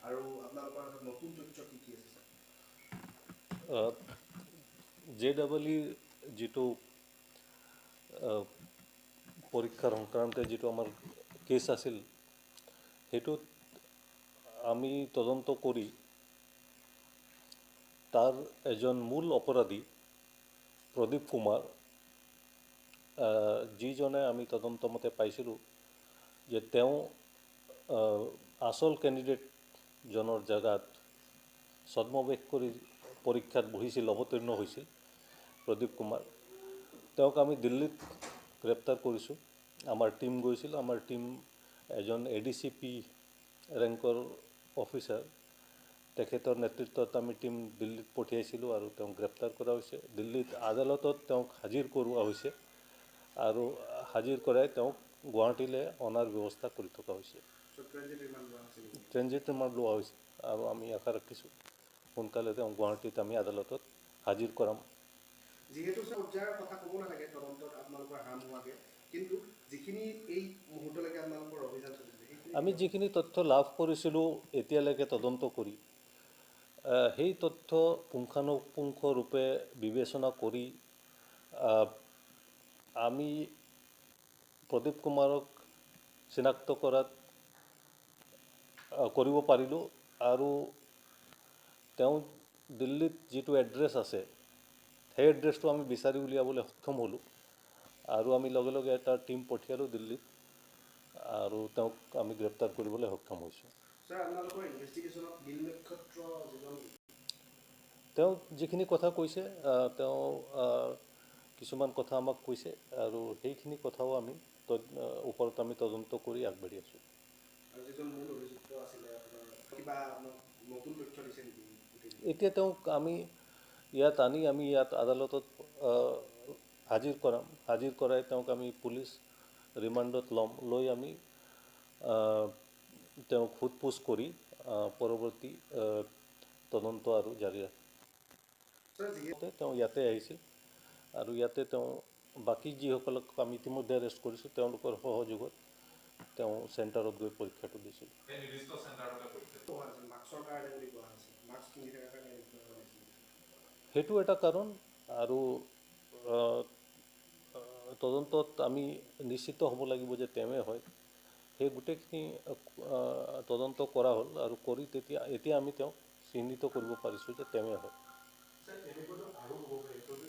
আৰু আপোনালোকৰ হাতত নতুন তথ্য কি আছে স্যাৰ? JEE যিটো পৰীক্ষাৰ সংক্ৰান্তে যিটো আমাৰ কেছ আছিল সেইটোত আমি তদন্ত কৰি তাৰ এজন মূল অপৰাধী প্ৰদীপ কুমাৰ যিজনে আমি তদন্ত মতে পাইছিলোঁ যে তেওঁ আচল কেণ্ডিডেটজনৰ জেগাত ছদ্মবেশ কৰি পৰীক্ষাত বহিছিল, অৱতীৰ্ণ হৈছিল প্ৰদীপ কুমাৰ। তেওঁক আমি দিল্লীত গ্ৰেপ্তাৰ কৰিছোঁ। আমাৰ টীম গৈছিল, আমাৰ টীম এজন ADCP ৰেংকৰ অফিচাৰ, তেখেতৰ নেতৃত্বত আমি টীম দিল্লীত পঠিয়াইছিলোঁ আৰু তেওঁক গ্ৰেপ্তাৰ কৰা হৈছে। দিল্লীত আদালতত তেওঁক হাজিৰ কৰোৱা হৈছে আৰু হাজিৰ কৰাই তেওঁক গুৱাহাটীলৈ অনাৰ ব্যৱস্থা কৰি থকা হৈছে। ট্ৰেনজিট ৰিমাণ্ড লোৱা হৈছে আৰু আমি আশা ৰাখিছোঁ সোনকালে তেওঁক গুৱাহাটীত আমি আদালতত হাজিৰ কৰাম। যিহেতু পৰ্যায়ৰ কথা ক'ব নালাগে তদন্তত আপোনালোকৰ হাম হোৱাকৈ, কিন্তু যিখিনি এই মুহূৰ্তলৈকে আপোনালোকৰ অভিযান চলিছে আমি যিখিনি তথ্য লাভ কৰিছিলোঁ এতিয়ালৈকে তদন্ত কৰি, সেই তথ্য পুংখানুপুংখৰূপে বিবেচনা কৰি আমি প্ৰদীপ কুমাৰক চিনাক্ত কৰিব পাৰিলোঁ আৰু তেওঁ দিল্লীত যিটো এড্ৰেছ আছে সেই এড্ৰেছটো আমি বিচাৰি উলিয়াবলৈ সক্ষম হ'লোঁ আৰু আমি লগে লগে এটা টীম পঠিয়ালোঁ দিল্লীত আৰু তেওঁক আমি গ্ৰেপ্তাৰ কৰিবলৈ সক্ষম হৈছোঁ। স্যাৰ, আপোনালোকৰ ইনভেষ্টিগেশ্যনত নীল নক্ষত্ৰ যিজন তেওঁ যিখিনি কথা কৈছে, তেওঁ কিছুমান কথা আমাক কৈছে আৰু সেইখিনি কথাও আমি ওপৰত আমি তদন্ত কৰি আগবাঢ়ি আছোঁ। আৰু যিজন মূল অভিযুক্ত আছিলে আপোনাৰ কিবা নতুন তথ্য দিছে নেকি? এতিয়া তেওঁক আমি ইয়াত আনি আমি ইয়াত আদালতত হাজিৰ কৰাম। হাজিৰ কৰাই তেওঁক আমি পুলিচ ৰিমাণ্ডত ল'ম, লৈ আমি তেওঁক সোধ-পোছ কৰি পৰৱৰ্তী তদন্ত আৰু জাৰি ৰাখিম। তেওঁ ইয়াতে আহিছিল আৰু ইয়াতে তেওঁ বাকী যিসকলক আমি ইতিমধ্যে এৰেষ্ট কৰিছোঁ তেওঁলোকৰ সহযোগত তেওঁ চেণ্টাৰত গৈ পৰীক্ষাটো দিছিল। সেইটো এটা কাৰণ আৰু তদন্তত আমি নিশ্চিত হ'ব লাগিব যে তেওঁৱে হয়। সেই গোটেইখিনি তদন্ত কৰা হ'ল আৰু কৰি এতিয়া আমি তেওঁক চিহ্নিত কৰিব পাৰিছোঁ যে তেওঁৱে হয়।